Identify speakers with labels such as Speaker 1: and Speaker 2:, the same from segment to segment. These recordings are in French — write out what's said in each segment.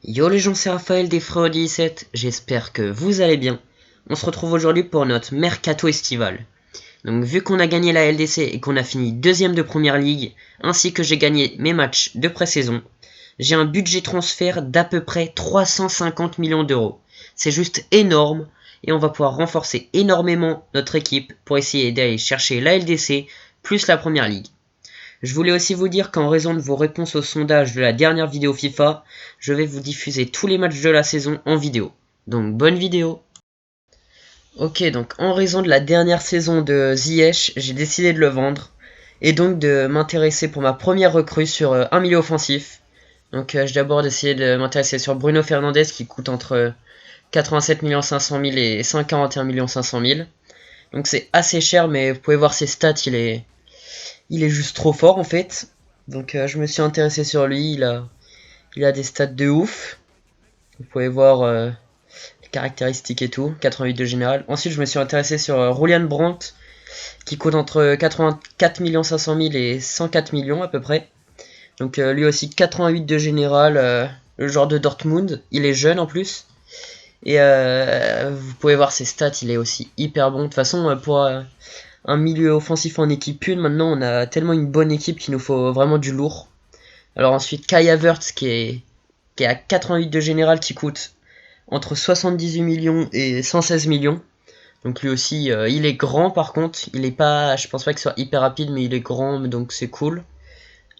Speaker 1: Yo les gens, c'est Raphaël des Frérot17, j'espère que vous allez bien. On se retrouve aujourd'hui pour notre mercato estival. Donc vu qu'on a gagné la LDC et qu'on a fini deuxième de première ligue, ainsi que j'ai gagné mes matchs de pré-saison, j'ai un budget transfert d'à peu près 350 millions d'euros. C'est juste énorme et on va pouvoir renforcer énormément notre équipe pour essayer d'aller chercher la LDC plus la première ligue. Je voulais aussi vous dire qu'en raison de vos réponses au sondage de la dernière vidéo FIFA, je vais vous diffuser tous les matchs de la saison en vidéo. Donc bonne vidéo. Ok, donc en raison de la dernière saison de Ziyech, j'ai décidé de le vendre. Et donc de m'intéresser pour ma première recrue sur un milieu offensif. Donc j'ai d'abord décidé de m'intéresser sur Bruno Fernandes qui coûte entre 87 500 000 et 141 500 000. Donc c'est assez cher, mais vous pouvez voir ses stats, il est juste trop fort en fait. Donc je me suis intéressé sur lui, il a des stats de ouf. Vous pouvez voir les caractéristiques et tout, 88 de général. Ensuite je me suis intéressé sur Julian Brandt, qui coûte entre 84 500 000 et 104 millions à peu près. Donc lui aussi 88 de général, le joueur de Dortmund, il est jeune en plus. Et vous pouvez voir ses stats, il est aussi hyper bon. De toute façon, pour un milieu offensif en équipe 1, maintenant on a tellement une bonne équipe qu'il nous faut vraiment du lourd. Alors ensuite Kai Havertz qui est à 88 de général, qui coûte entre 78 millions et 116 millions. Donc lui aussi il est grand, par contre il est pas, je pense pas qu'il soit hyper rapide, mais il est grand, donc c'est cool.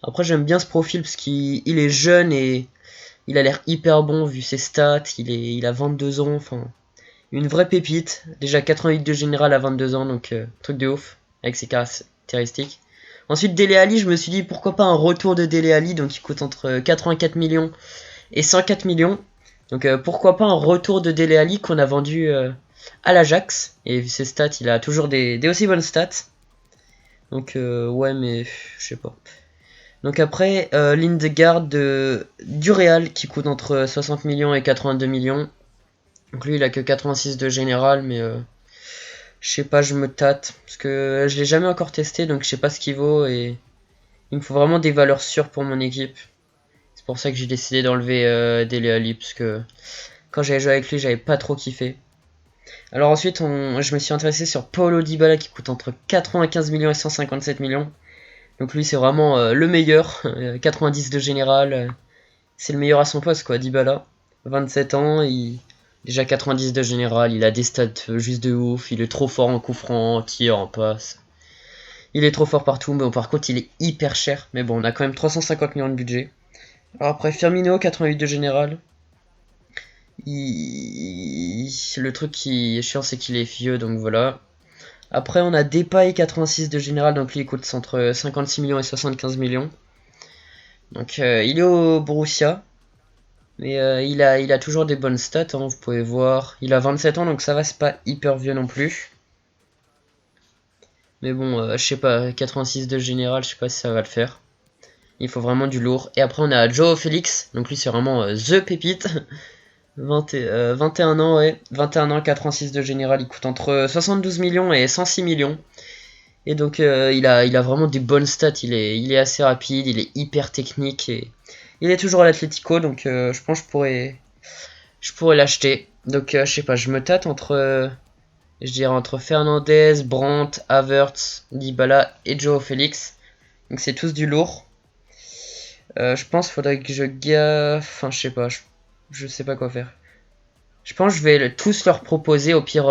Speaker 1: Après j'aime bien ce profil parce qu'il est jeune et il a l'air hyper bon vu ses stats. Il a 22 ans, enfin une vraie pépite. Déjà 88 de général à 22 ans, donc truc de ouf avec ses caractéristiques. Ensuite Dele Alli, je me suis dit pourquoi pas un retour de Dele Alli, donc il coûte entre 84 millions et 104 millions. Donc pourquoi pas un retour de Dele Alli qu'on a vendu à l'Ajax. Et vu ses stats, il a toujours des aussi bonnes stats. Donc ouais, mais je sais pas. Donc après, Lindegaard du Real qui coûte entre 60 millions et 82 millions. Donc lui il a que 86 de général, mais je sais pas, je me tâte. Parce que je l'ai jamais encore testé, donc je sais pas ce qu'il vaut. Et il me faut vraiment des valeurs sûres pour mon équipe. C'est pour ça que j'ai décidé d'enlever Dele Alli, parce que quand j'avais joué avec lui, j'avais pas trop kiffé. Alors ensuite, je me suis intéressé sur Paulo Dybala qui coûte entre 95 millions et 157 millions. Donc lui, c'est vraiment le meilleur. 90 de général. C'est le meilleur à son poste, quoi, Dybala. 27 ans, déjà 90 de général. Il a des stats juste de ouf. Il est trop fort en coup franc, en tir, en passe. Il est trop fort partout. Mais bon, par contre, il est hyper cher. Mais bon, on a quand même 350 millions de budget. Alors après, Firmino, 88 de général. Le truc qui est chiant, c'est qu'il est vieux, donc voilà. Après, on a Depay, 86 de général, donc lui il coûte entre 56 millions et 75 millions. Donc il est au Borussia, mais il a toujours des bonnes stats, hein, vous pouvez voir. Il a 27 ans, donc ça va, c'est pas hyper vieux non plus. Mais bon, je sais pas, 86 de général, je sais pas si ça va le faire. Il faut vraiment du lourd. Et après, on a Joao Félix, donc lui c'est vraiment THE pépite. 21 ans, ouais. 21 ans, 86 de général, il coûte entre 72 millions et 106 millions. Et donc il a vraiment des bonnes stats, il est assez rapide, il est hyper technique et il est toujours à l'Atlético, donc je pense que je pourrais l'acheter. Donc je sais pas, je me tâte je dirais entre Fernandez, Brandt, Havertz, Dybala et Joao Félix. Donc c'est tous du lourd. Je pense qu'il faudrait que je gaffe, enfin je sais pas, je sais pas quoi faire. Je pense que je vais tous leur proposer au pire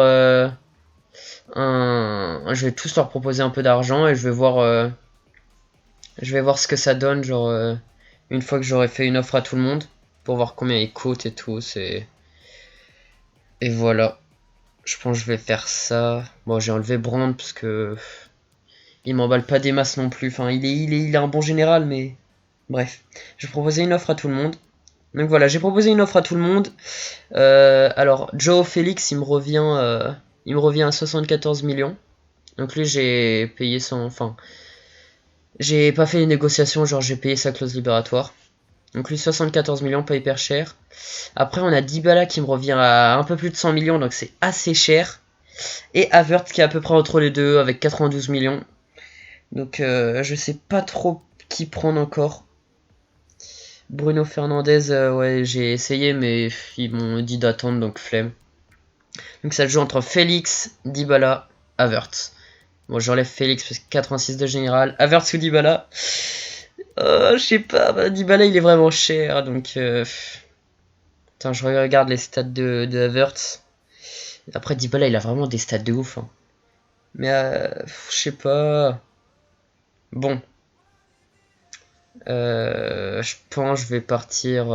Speaker 1: je vais tous leur proposer un peu d'argent et je vais voir ce que ça donne, genre une fois que j'aurai fait une offre à tout le monde pour voir combien ils coûtent et tout. Et voilà, je pense que je vais faire ça. Bon, j'ai enlevé Brand parce que il m'emballe pas des masses non plus. Enfin, il est un bon général, mais bref, je vais proposer une offre à tout le monde. Donc voilà, j'ai proposé une offre à tout le monde. Alors Joe Félix, il me revient à 74 millions. Donc lui, j'ai payé son, enfin, j'ai pas fait les négociations, genre j'ai payé sa clause libératoire. Donc lui 74 millions, pas hyper cher. Après on a Dybala qui me revient à un peu plus de 100 millions, donc c'est assez cher. Et Havertz qui est à peu près entre les deux avec 92 millions. Donc je sais pas trop qui prendre encore. Bruno Fernandes, ouais, j'ai essayé, mais ils m'ont dit d'attendre, donc flemme. Donc ça joue entre Félix, Dybala, Havertz. Bon, j'enlève Félix parce que 86 de général. Havertz ou Dybala? Je sais pas, bah, Dybala il est vraiment cher, donc... Attends, je regarde les stats de Havertz. Après, Dybala il a vraiment des stats de ouf. Hein. Mais je sais pas... Bon. Je pense que je vais partir...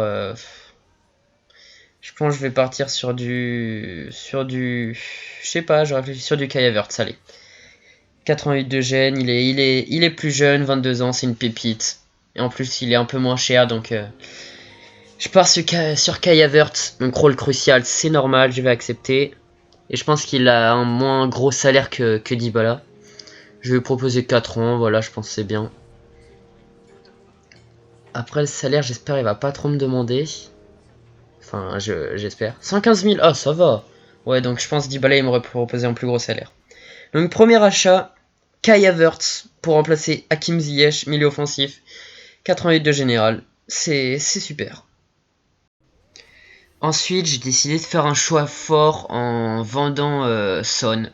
Speaker 1: je pense que je vais partir sur du... Je sais pas, je réfléchis sur du Kai Havertz, allez. 88 de gène, il est plus jeune, 22 ans, c'est une pépite. Et en plus, il est un peu moins cher, donc je pars sur Kai Havertz. Donc rôle crucial, c'est normal, je vais accepter. Et je pense qu'il a un moins gros salaire que Dybala. Je vais lui proposer 4 ans, voilà, je pense que c'est bien. Après le salaire, j'espère il va pas trop me demander. Enfin, j'espère. 115 000, ah ça va. Ouais, donc je pense Dybala il m'aurait proposé un plus gros salaire. Donc premier achat, Kai Havertz pour remplacer Hakim Ziyech, milieu offensif. 88 de général, c'est super. Ensuite, j'ai décidé de faire un choix fort en vendant Son,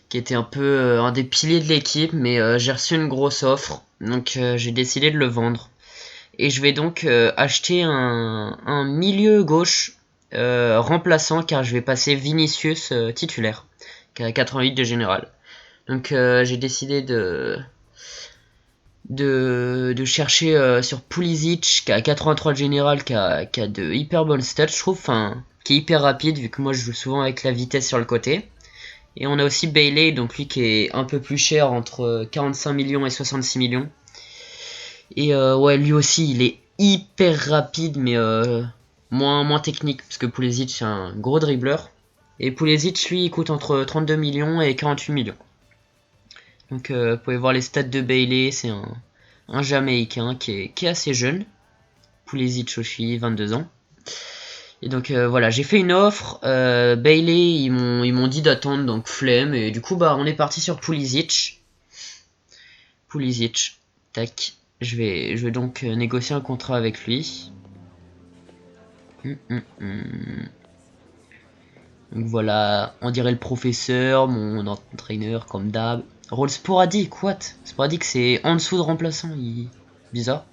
Speaker 1: qui était un peu un des piliers de l'équipe, mais j'ai reçu une grosse offre, donc j'ai décidé de le vendre. Et je vais donc acheter un milieu gauche remplaçant, car je vais passer Vinicius titulaire, qui a 88 de général. Donc j'ai décidé de chercher sur Pulisic qui a 83 de général, qui a de hyper bonnes stats, je trouve, enfin, qui est hyper rapide vu que moi je joue souvent avec la vitesse sur le côté. Et on a aussi Bailey, donc lui qui est un peu plus cher, entre 45 millions et 66 millions. Et ouais, lui aussi il est hyper rapide, mais moins technique, parce que Pulisic c'est un gros dribbleur. Et Pulisic lui il coûte entre 32 millions et 48 millions. Donc vous pouvez voir les stats de Bailey, c'est un Jamaïcain qui est assez jeune. Pulisic aussi, 22 ans. Et donc voilà, j'ai fait une offre. Bailey, ils m'ont dit d'attendre, donc flemme. Et du coup, bah, on est parti sur Pulisic. Pulisic, tac. Je vais donc négocier un contrat avec lui. Donc voilà, on dirait le professeur, mon entraîneur comme d'hab. Rôle sporadique, what? Sporadique, c'est en dessous de remplaçant. Bizarre.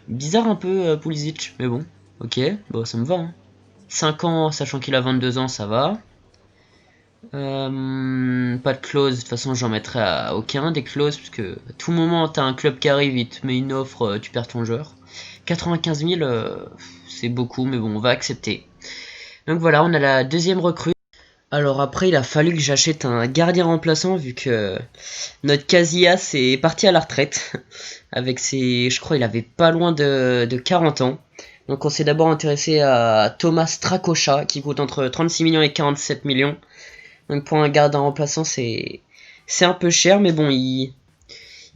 Speaker 1: Bizarre un peu Pulisic, mais bon. Ok, bon, ça me va. Hein. 5 ans, sachant qu'il a 22 ans, ça va. Pas de clause, de toute façon j'en mettrai à aucun des clauses, parce que à tout moment t'as un club qui arrive, il te met une offre, tu perds ton joueur. 95 000, c'est beaucoup, mais bon, on va accepter. Donc voilà, on a la deuxième recrue. Alors après, il a fallu que j'achète un gardien remplaçant, vu que notre Casillas est parti à la retraite. Avec ses... Je crois il avait pas loin de 40 ans. Donc on s'est d'abord intéressé à Thomas Strakosha, qui coûte entre 36 millions et 47 millions. Donc pour un gardien remplaçant, c'est un peu cher, mais bon, il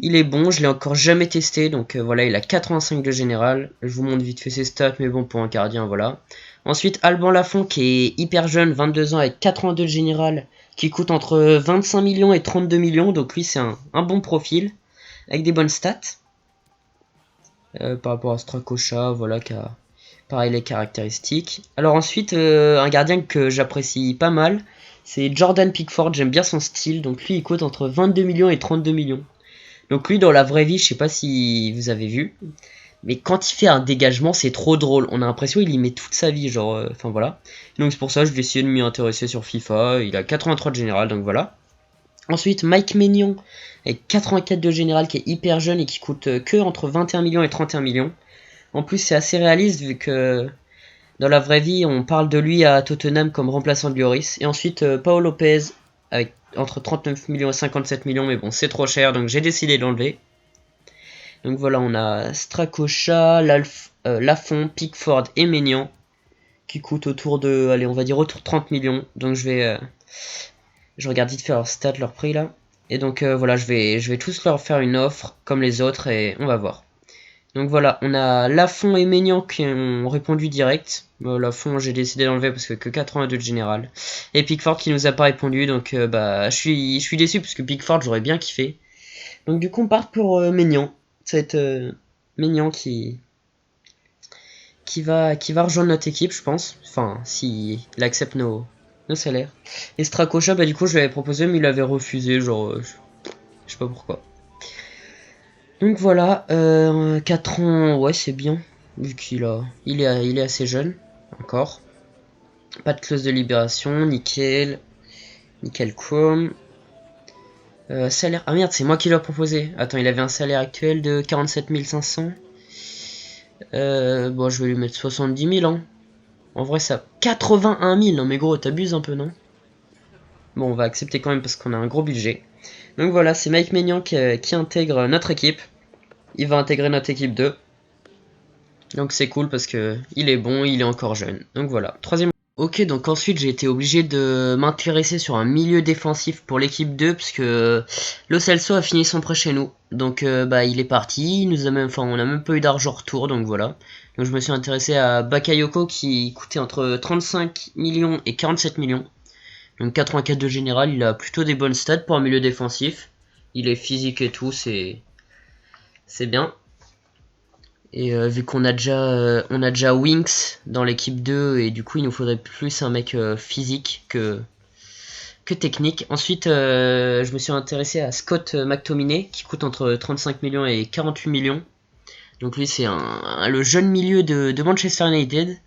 Speaker 1: est bon. Je l'ai encore jamais testé, donc voilà, il a 85 de général. Je vous montre vite fait ses stats, mais bon, pour un gardien, voilà. Ensuite, Alban Lafont, qui est hyper jeune, 22 ans, avec 82 de général, qui coûte entre 25 millions et 32 millions. Donc lui, c'est un bon profil, avec des bonnes stats. Par rapport à Strakosha, voilà, qui a pareil les caractéristiques. Alors ensuite, un gardien que j'apprécie pas mal, c'est Jordan Pickford, j'aime bien son style, donc lui il coûte entre 22 millions et 32 millions. Donc lui dans la vraie vie, je sais pas si vous avez vu, mais quand il fait un dégagement, c'est trop drôle, on a l'impression qu'il y met toute sa vie, genre, enfin voilà. Donc c'est pour ça que je vais essayer de m'y intéresser sur FIFA, il a 83 de général, donc voilà. Ensuite, Mike Maignan, avec 84 de général, qui est hyper jeune et qui coûte que entre 21 millions et 31 millions. En plus, c'est assez réaliste vu que dans la vraie vie, on parle de lui à Tottenham comme remplaçant de Lloris. Et ensuite, Paul Lopez, avec entre 39 millions et 57 millions, mais bon, c'est trop cher, donc j'ai décidé de l'enlever. Donc voilà, on a Strakosha, Lafont, Pickford et Maignan, qui coûtent autour de, allez, on va dire autour de 30 millions. Donc je regarde vite faire leur stats, leur prix là. Et donc voilà, je vais tous leur faire une offre comme les autres et on va voir. Donc voilà, on a Lafont et Maignan qui ont répondu direct. Lafont, j'ai décidé d'enlever parce que 82 de général. Et Pickford qui nous a pas répondu, donc bah je suis déçu parce que Pickford j'aurais bien kiffé. Donc du coup on part pour Maignan. Ça va être Maignan qui va rejoindre notre équipe, je pense. Enfin, s'il accepte nos salaires. Et Strakosha, bah du coup, je l'avais proposé, mais il avait refusé, genre, je sais pas pourquoi. Donc voilà, 4 ans, ouais, c'est bien, vu il est assez jeune, encore. Pas de clause de libération, nickel chrome. Salaire, ah merde, c'est moi qui l'ai proposé. Attends, il avait un salaire actuel de 47 500. Bon, je vais lui mettre 70 000, hein. En vrai, ça... 81 000, non mais gros, t'abuses un peu, non? Bon, on va accepter quand même parce qu'on a un gros budget. Donc voilà, c'est Mike Maignan qui intègre notre équipe. Il va intégrer notre équipe 2. Donc c'est cool parce que il est bon, il est encore jeune. Donc voilà, troisième. Ok, donc ensuite j'ai été obligé de m'intéresser sur un milieu défensif pour l'équipe 2 parce que Lo Celso a fini son prêt chez nous. Donc bah il est parti, il nous a même, enfin on a même pas eu d'argent retour, donc voilà. Donc je me suis intéressé à Bakayoko qui coûtait entre 35 millions et 47 millions. Donc 84 de général, il a plutôt des bonnes stats pour un milieu défensif. Il est physique et tout, c'est bien. Et vu qu'on a déjà Winks dans l'équipe 2 et du coup il nous faudrait plus un mec physique que technique. Ensuite je me suis intéressé à Scott McTominay qui coûte entre 35 millions et 48 millions. Donc lui c'est le jeune milieu de Manchester United.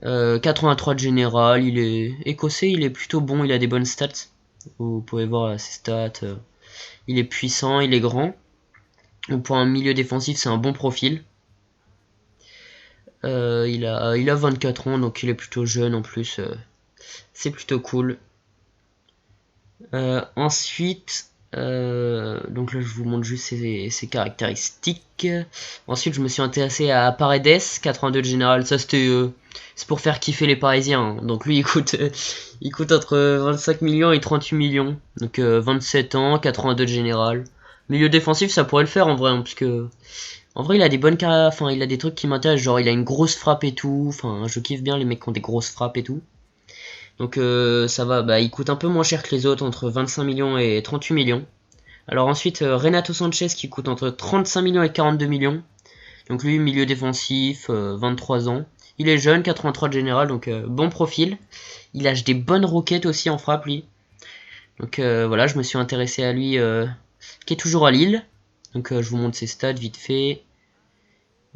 Speaker 1: 83 de général, il est écossais, il est plutôt bon, il a des bonnes stats. Vous pouvez voir ses stats. Il est puissant, il est grand. Donc pour un milieu défensif c'est un bon profil. Il a 24 ans, donc il est plutôt jeune en plus. C'est plutôt cool. Ensuite, donc là je vous montre juste ses caractéristiques. Ensuite, je me suis intéressé à Paredes, 82 de général. Ça c'est pour faire kiffer les Parisiens, hein. Donc lui il coûte entre 25 millions et 38 millions. Donc 27 ans, 82 de général. Milieu défensif, ça pourrait le faire en vrai, hein, parce que en vrai, il a des bonnes enfin, il a des trucs qui m'intéressent, genre il a une grosse frappe et tout. Enfin, je kiffe bien les mecs qui ont des grosses frappes et tout. Donc ça va, bah il coûte un peu moins cher que les autres, entre 25 millions et 38 millions. Alors ensuite, Renato Sanchez qui coûte entre 35 millions et 42 millions. Donc lui, milieu défensif, 23 ans. Il est jeune, 83 de général, donc bon profil. Il lâche des bonnes roquettes aussi en frappe, lui. Donc voilà, je me suis intéressé à lui, qui est toujours à Lille. Donc je vous montre ses stats vite fait.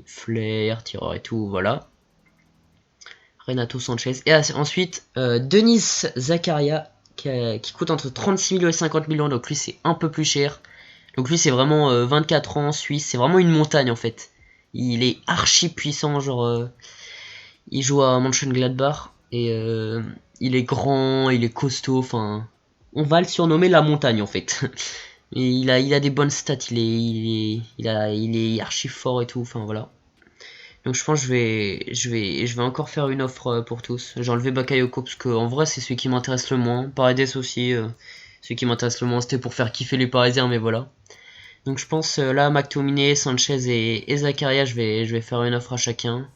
Speaker 1: Flair, tireur et tout, voilà. Renato Sanchez. Et ensuite, Denis Zakaria, qui coûte entre 36 millions et 50 millions. Donc lui, c'est un peu plus cher. Donc lui, c'est vraiment 24 ans, suisse. C'est vraiment une montagne, en fait. Il est archi puissant, genre... il joue à Mönchengladbach. Et il est grand, il est costaud, enfin... On va le surnommer la montagne, en fait. Et il a des bonnes stats, il est archi fort et tout, enfin voilà. Donc je pense que je vais encore faire une offre pour tous. J'ai enlevé Bakayoko parce que en vrai c'est celui qui m'intéresse le moins. Paredes aussi, celui qui m'intéresse le moins, c'était pour faire kiffer les Parisiens, mais voilà. Donc je pense là McTominay, Sanchez et Zakaria, je vais faire une offre à chacun.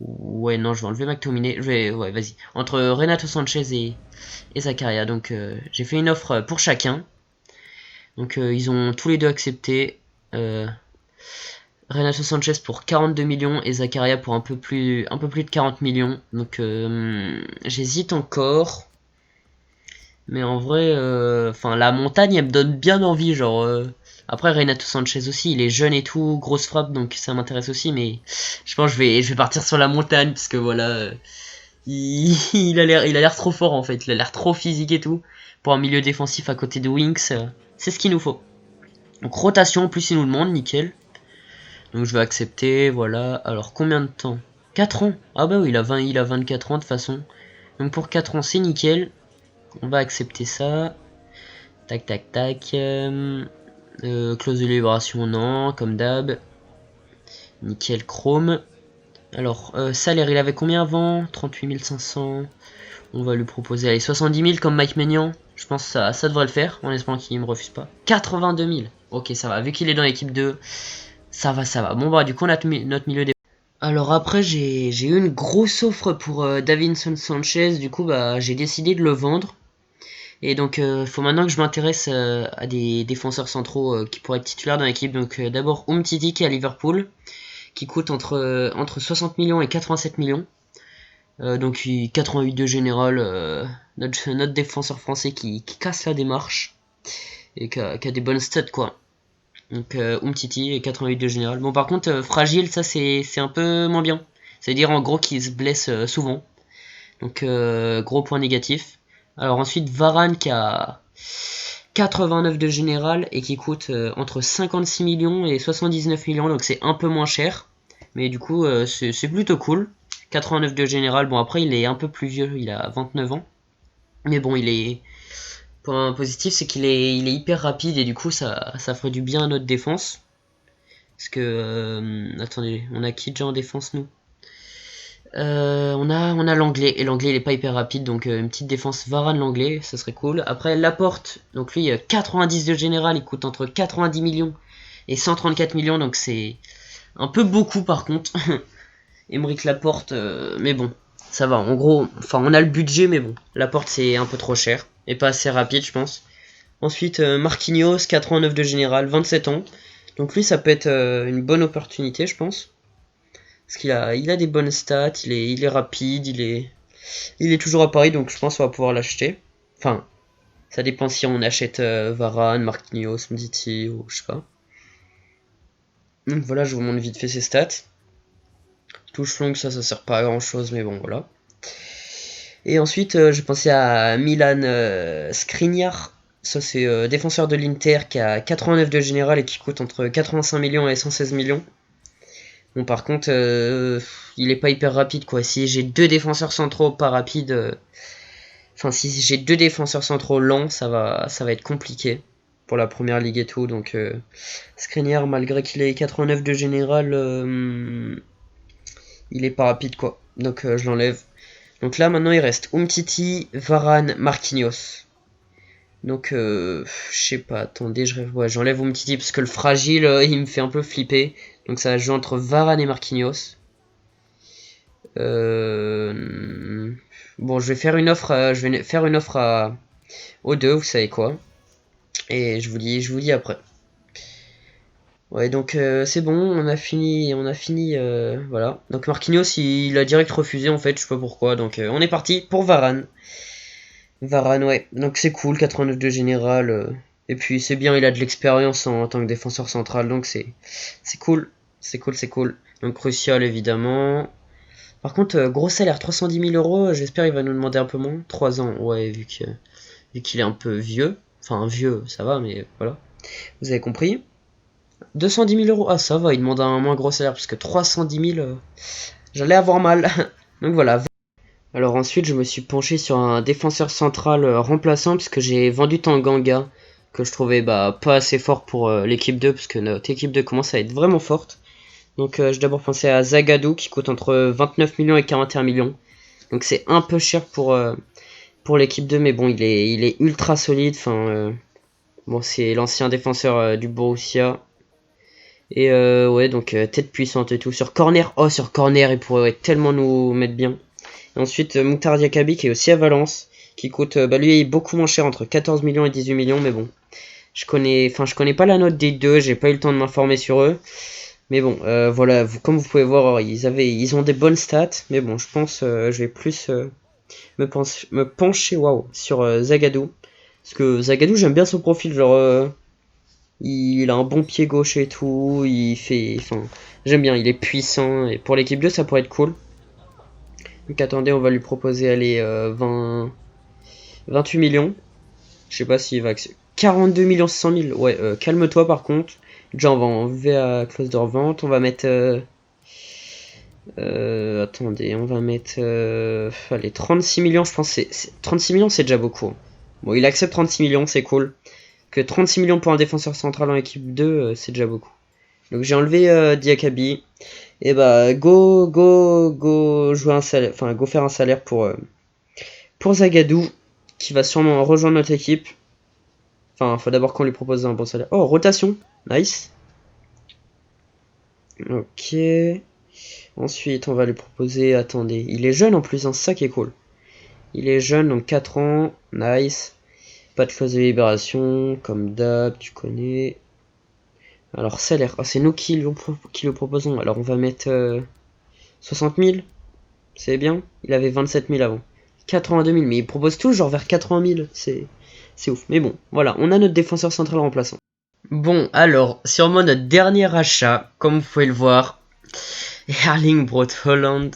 Speaker 1: Ouais non, je vais enlever McTominay. Ouais vas-y. Entre Renato Sanchez et Zakaria. Donc j'ai fait une offre pour chacun. Donc ils ont tous les deux accepté. Renato Sanchez pour 42 millions et Zakaria pour un peu plus de 40 millions. Donc j'hésite encore. Mais en vrai, enfin la montagne elle me donne bien envie. Genre après Renato Sanchez aussi, il est jeune et tout, grosse frappe, donc ça m'intéresse aussi. Mais je pense que je vais partir sur la montagne parce que voilà, il a l'air trop fort en fait. Il a l'air trop physique et tout. Pour un milieu défensif à côté de Winks, c'est ce qu'il nous faut. Donc rotation, plus il nous demande, nickel. Donc je vais accepter, voilà. Alors combien de temps? 4 ans. Ah bah oui, il a 24 ans de toute façon. Donc pour 4 ans, c'est nickel. On va accepter ça. Tac, tac, tac. Clause de libération, non, comme d'hab. Nickel, chrome. Alors, salaire, il avait combien avant? 38 500. On va lui proposer, allez, 70 000 comme Mike Maignan. Je pense que ça devrait le faire, en espérant qu'il me refuse pas. 82 000. Ok, ça va. Vu qu'il est dans l'équipe 2, ça va, ça va. Bon, bah, du coup, notre milieu des... Alors après, j'ai eu une grosse offre pour Davinson Sanchez. Du coup, bah, j'ai décidé de le vendre. Et donc, faut maintenant que je m'intéresse à des défenseurs centraux qui pourraient être titulaires dans l'équipe. Donc, d'abord, Umtiti qui est à Liverpool, qui coûte entre 60 millions et 87 millions. Donc 88 de général, notre défenseur français qui casse la démarche et qui a des bonnes stats quoi. Donc Umtiti et 88 de général. Bon par contre fragile, ça c'est un peu moins bien. C'est-à-dire en gros qu'il se blesse souvent. Donc gros point négatif. Alors ensuite Varane qui a 89 de général et qui coûte entre 56 millions et 79 millions, donc c'est un peu moins cher. Mais du coup c'est plutôt cool. 89 de général, bon après il est un peu plus vieux, il a 29 ans. Mais bon il est... Point positif c'est qu'il est hyper rapide et du coup ça ferait du bien à notre défense. Parce que... attendez, on a qui déjà en défense nous on a l'anglais, et l'anglais il est pas hyper rapide, donc une petite défense Varane l'anglais, ça serait cool. Après Laporte, donc lui 90 de général, il coûte entre 90 millions et 134 millions, donc c'est un peu beaucoup par contre. Aymeric Laporte, mais bon, ça va, en gros, enfin on a le budget, mais bon, Laporte c'est un peu trop cher, et pas assez rapide je pense. Ensuite Marquinhos, 89 de général, 27 ans, donc lui ça peut être une bonne opportunité je pense. Parce qu'il a des bonnes stats, il est rapide, il est toujours à Paris, donc je pense qu'on va pouvoir l'acheter. Enfin, ça dépend si on achète Varane, Marquinhos, Mditi ou je sais pas. Donc voilà, je vous montre vite fait ses stats. Touche longue, ça sert pas à grand chose, mais bon, voilà. Et ensuite, j'ai pensé à Milan Skriniar. Ça, c'est défenseur de l'Inter qui a 89 de général et qui coûte entre 85 millions et 116 millions. Bon, par contre, il est pas hyper rapide, quoi. Si j'ai deux défenseurs centraux pas rapides, enfin, si j'ai deux défenseurs centraux lents, ça va être compliqué pour la première ligue et tout. Donc, Skriniar, malgré qu'il ait 89 de général, il est pas rapide, quoi. Donc, je l'enlève. Donc là, maintenant, il reste Umtiti, Varane, Marquinhos. Donc, je sais pas, attendez, ouais, j'enlève Umtiti parce que le fragile, il me fait un peu flipper. Donc ça joue entre Varane et Marquinhos. Bon, je vais faire une offre, aux deux, vous savez quoi. Et je vous dis après. Ouais, donc c'est bon, on a fini, voilà. Donc Marquinhos, il a direct refusé en fait, je sais pas pourquoi. Donc on est parti pour Varane. Varane, ouais. Donc c'est cool, 89 de général. Et puis c'est bien, il a de l'expérience en tant que défenseur central, donc c'est cool. C'est cool. Donc crucial évidemment. Par contre, gros salaire, 310 000 euros, j'espère qu'il va nous demander un peu moins. 3 ans, ouais, vu qu'il est un peu vieux. Enfin, vieux, ça va, mais voilà. Vous avez compris. 210 000 euros, ah ça va, il demande un moins gros salaire, parce que 310 000, j'allais avoir mal. Donc voilà. Alors ensuite, je me suis penché sur un défenseur central remplaçant, parce que j'ai vendu Tanganga, que je trouvais pas assez fort pour l'équipe 2, parce que notre équipe 2 commence à être vraiment forte. Donc j'ai d'abord pensé à Zagadou qui coûte entre 29 millions et 41 millions. Donc c'est un peu cher pour l'équipe 2, mais bon, il est ultra solide. Enfin, bon, c'est l'ancien défenseur du Borussia. Et ouais, donc tête puissante et tout. Sur corner, sur corner, il pourrait tellement nous mettre bien. Et ensuite, Mouktar Diakabi qui est aussi à Valence, qui coûte, lui, il est beaucoup moins cher, entre 14 millions et 18 millions, mais bon. Je connais pas la note des deux, j'ai pas eu le temps de m'informer sur eux. Mais bon, voilà, comme vous pouvez voir, ils ont des bonnes stats. Mais bon, je pense je vais plus me pencher sur Zagadou. Parce que Zagadou, j'aime bien son profil. Genre, il a un bon pied gauche et tout. Enfin, j'aime bien, il est puissant. Et pour l'équipe 2, ça pourrait être cool. Donc attendez, on va lui proposer, allez, 28 millions. Je sais pas s'il va accepter. 42 millions 100 000. Ouais, calme-toi par contre. Déjà, on va enlever la clause de revente. On va mettre... attendez, on va mettre... allez, 36 millions, je pense. 36 millions, c'est déjà beaucoup. Bon, il accepte 36 millions, c'est cool. Que 36 millions pour un défenseur central en équipe 2, c'est déjà beaucoup. Donc j'ai enlevé Diakabi. Et go jouer un salaire, enfin go faire un salaire pour Zagadou, qui va sûrement rejoindre notre équipe. Enfin, faut d'abord qu'on lui propose un bon salaire. Oh, rotation, nice. Ok. Ensuite, on va lui proposer, attendez, il est jeune en plus, hein, c'est ça qui est cool. Il est jeune, donc 4 ans, nice. Pas de clause de libération, comme d'hab, tu connais. Alors, salaire. Oh, c'est nous qui le proposons. Alors, on va mettre 60 000. C'est bien. Il avait 27 000 avant. 82 000. Mais il propose tout genre vers 80 000. C'est ouf. Mais bon, voilà. On a notre défenseur central remplaçant. Bon, alors, sûrement notre dernier achat, comme vous pouvez le voir, Erling Braut Haaland.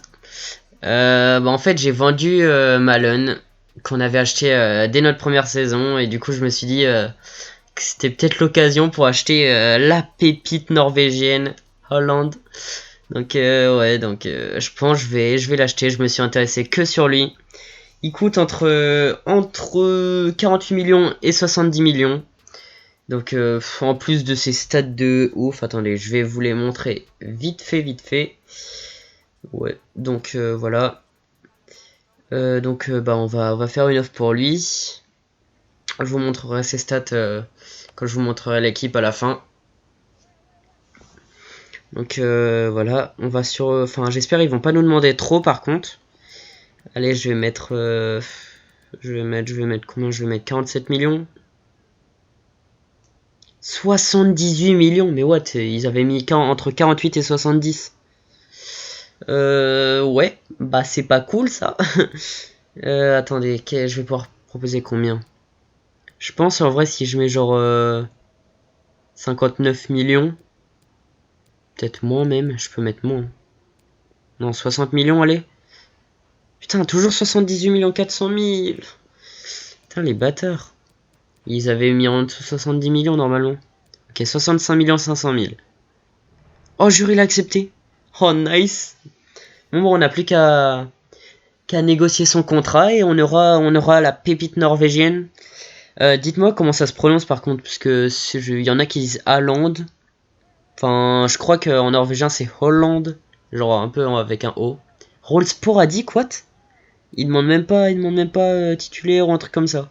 Speaker 1: En fait, j'ai vendu Malen, qu'on avait acheté dès notre première saison, et du coup, je me suis dit que c'était peut-être l'occasion pour acheter la pépite norvégienne, Haaland. Donc, je pense que je vais l'acheter. Je me suis intéressé que sur lui. Il coûte entre 48 millions et 70 millions. Donc en plus de ces stats de ouf, attendez, je vais vous les montrer vite fait. Ouais, donc voilà. On va faire une offre pour lui. Je vous montrerai ses stats quand je vous montrerai l'équipe à la fin. Donc voilà, on va sur... Enfin, j'espère ils vont pas nous demander trop par contre. Allez, je vais mettre... je vais mettre combien? Je vais mettre 47 millions. 78 millions, mais what? Ils avaient mis entre 48 et 70. Ouais, bah c'est pas cool ça. Attendez, je vais pouvoir proposer combien? Je pense en vrai si je mets genre 59 millions, peut-être moins même, je peux mettre moins. Non, 60 millions, allez. Putain, toujours 78 millions 400 000. Putain, les bâtards. Ils avaient mis en dessous 70 millions normalement. Ok, 65 millions 500 000. Oh, jure, il a accepté. Oh, nice. Bon, on n'a plus qu'à négocier son contrat et on aura la pépite norvégienne. Dites-moi comment ça se prononce par contre, parce que il y en a qui disent Haaland. Enfin, je crois qu'en norvégien c'est Holland, genre un peu avec un O. Rôle sporadique, what? Il demande même pas titulaire ou un truc comme ça.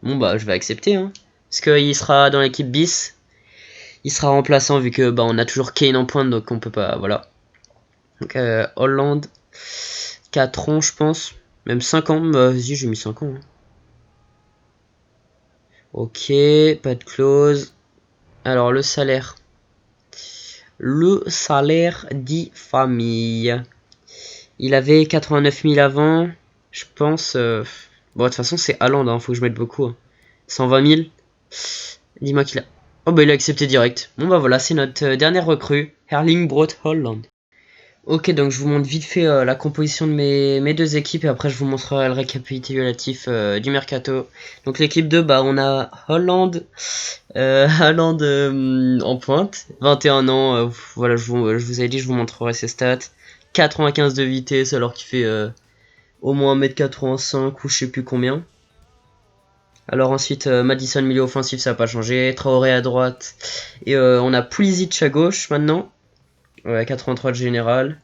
Speaker 1: Bon bah je vais accepter, hein. Parce qu'il sera dans l'équipe bis. Il sera remplaçant vu que bah on a toujours Kane en pointe, donc on peut pas, voilà. Donc Hollande, 4 ans je pense. Même 5 ans, bah vas-y j'ai mis 5 ans. Hein. Ok, pas de clause. Alors le salaire. Le salaire dit famille. Il avait 89 000 avant. Je pense... Bon, de toute façon, c'est Haaland, hein, faut que je mette beaucoup. Hein. 120 000. Dis-moi qu'il a... Oh, bah il a accepté direct. Bon, bah voilà, c'est notre dernière recrue. Erling Braut Haaland. Ok, donc je vous montre vite fait la composition de mes deux équipes et après je vous montrerai le récapitulatif du mercato. Donc l'équipe 2, bah on a Haaland, Haaland en pointe, 21 ans, voilà, je vous ai dit, je vous montrerai ses stats. 95 de vitesse alors qu'il fait au moins 1m85 ou je sais plus combien. Alors ensuite, Madison milieu offensif, ça n'a pas changé, Traoré à droite, et on a Pulisic à gauche maintenant. Ouais, 83 de général.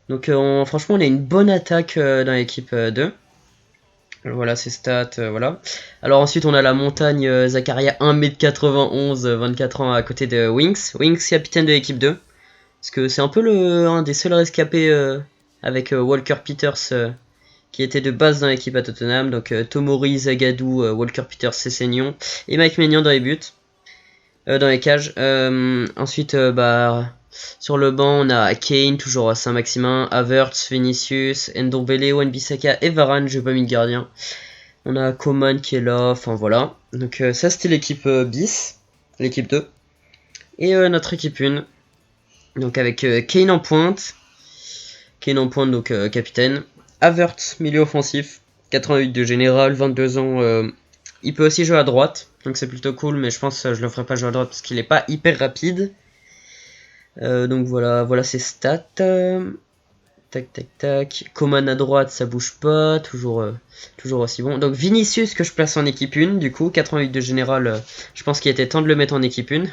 Speaker 1: Donc franchement on a une bonne attaque dans l'équipe 2. Voilà ses stats, voilà. Alors ensuite on a la montagne Zakaria 1m91, 24 ans à côté de Winks. Winks capitaine de l'équipe 2. Parce que c'est un peu un des seuls rescapés avec Walker Peters qui était de base dans l'équipe à Tottenham. Donc Tomori, Zagadou, Walker Peters, Sessegnon et Mike Maignan dans les buts. Dans les cages. Ensuite, sur le banc, on a Kane, toujours à Saint-Maximin, Havertz, Vinicius, Ndombele, Wan-Bissaka et Varane, je n'ai pas mis de gardien. On a Coman qui est là, enfin voilà. Donc ça c'était l'équipe bis, l'équipe 2. Et notre équipe 1, donc avec Kane en pointe. Kane en pointe, donc capitaine. Havertz, milieu offensif, 88 de général, 22 ans. Il peut aussi jouer à droite, donc c'est plutôt cool, mais je pense que je le ferai pas jouer à droite parce qu'il est pas hyper rapide. Donc voilà ses stats. Tac. Coman à droite, ça bouge pas, toujours aussi bon. Donc Vinicius que je place en équipe 1, du coup, 88 de général, je pense qu'il était temps de le mettre en équipe 1.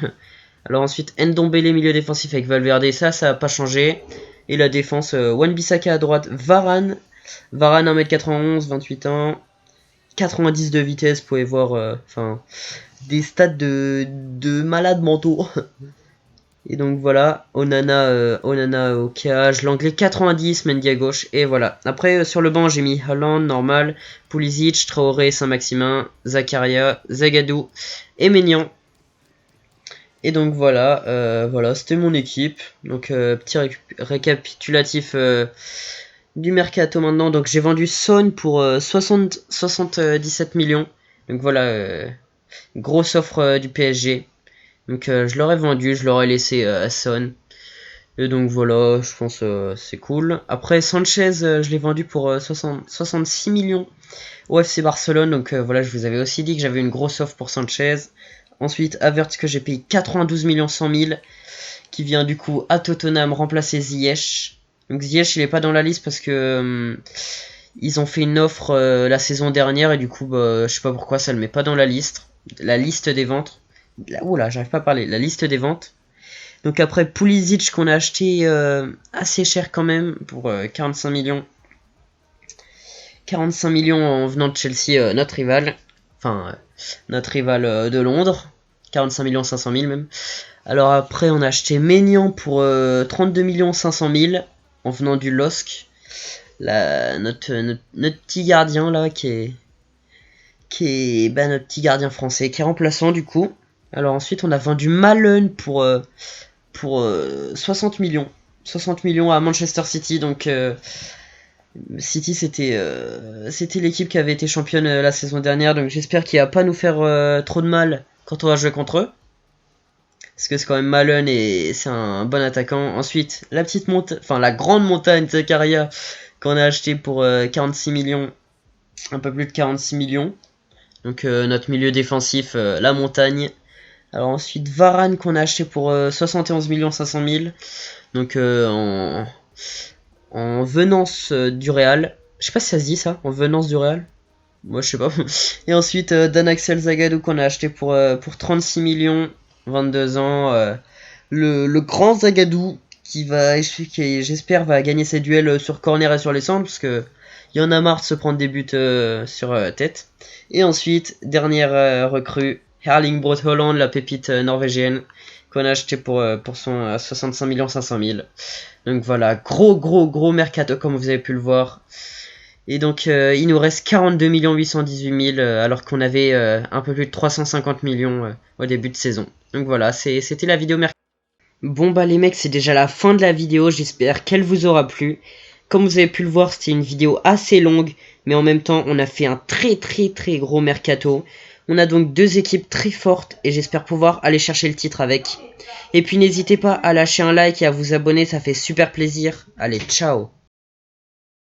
Speaker 1: Alors ensuite, Ndombele milieu défensif avec Valverde, ça n'a pas changé. Et la défense, Wan-Bissaka à droite, Varane 1m91, 28 ans. 90 de vitesse, vous pouvez voir, des stats de malades mentaux. Et donc voilà, Onana au cage, l'anglais 90, Mendy à gauche, et voilà. Après sur le banc j'ai mis Haaland, normal, Pulisic, Traoré, Saint-Maximin, Zakaria, Zagadou et Maignan. Et donc voilà, voilà, c'était mon équipe. Donc petit récapitulatif du mercato maintenant. Donc j'ai vendu Son pour 77 millions. Donc voilà, grosse offre du PSG. Donc je l'aurais vendu, je l'aurais laissé à Son. Et donc voilà, je pense c'est cool. Après Sanchez, je l'ai vendu pour 66 millions au FC Barcelone. Donc voilà, je vous avais aussi dit que j'avais une grosse offre pour Sanchez. Ensuite, Havertz que j'ai payé 92 millions 100 000, qui vient du coup à Tottenham remplacer Ziyech. Donc Ziyech il est pas dans la liste parce que ils ont fait une offre la saison dernière et du coup je sais pas pourquoi ça le met pas dans la liste. La liste des ventes. Oula, j'arrive pas à parler. La liste des ventes. Donc après Pulisic qu'on a acheté assez cher quand même pour 45 millions. 45 millions en venant de Chelsea, notre rival. Enfin, notre rival de Londres. 45 millions 500 000 même. Alors après, on a acheté Maignan pour 32 millions 500 000 en venant du LOSC. Notre petit gardien là qui est notre petit gardien français qui est remplaçant du coup. Alors ensuite, on a vendu Malen pour 60 millions. 60 millions à Manchester City. Donc City c'était l'équipe qui avait été championne la saison dernière. Donc j'espère qu'il va pas nous faire trop de mal quand on va jouer contre eux. Parce que c'est quand même Malen et c'est un bon attaquant. Ensuite, la grande montagne Zakaria qu'on a acheté pour 46 millions. Un peu plus de 46 millions. Donc notre milieu défensif, la montagne. Alors ensuite, Varane qu'on a acheté pour 71 millions 500 000. Donc en venance du Real. Je sais pas si ça se dit ça, en venance du Real. Moi je sais pas. Et ensuite, Dan Axel Zagadou qu'on a acheté pour 36 millions. 22 ans, le grand Zagadou qui j'espère va gagner ses duels sur corner et sur les centres parce que il y en a marre de se prendre des buts sur tête. Et ensuite, dernière recrue, Erling Braut Haaland, la pépite norvégienne qu'on a acheté pour son 65 millions 500 000. Donc voilà, gros mercato comme vous avez pu le voir. Et donc il nous reste 42 818 000 alors qu'on avait un peu plus de 350 millions au début de saison. Donc voilà, c'était la vidéo mercato. Bon bah les mecs, c'est déjà la fin de la vidéo, j'espère qu'elle vous aura plu. Comme vous avez pu le voir, c'était une vidéo assez longue, mais en même temps on a fait un très gros mercato. On a donc deux équipes très fortes et j'espère pouvoir aller chercher le titre avec. Et puis n'hésitez pas à lâcher un like et à vous abonner, ça fait super plaisir. Allez, ciao!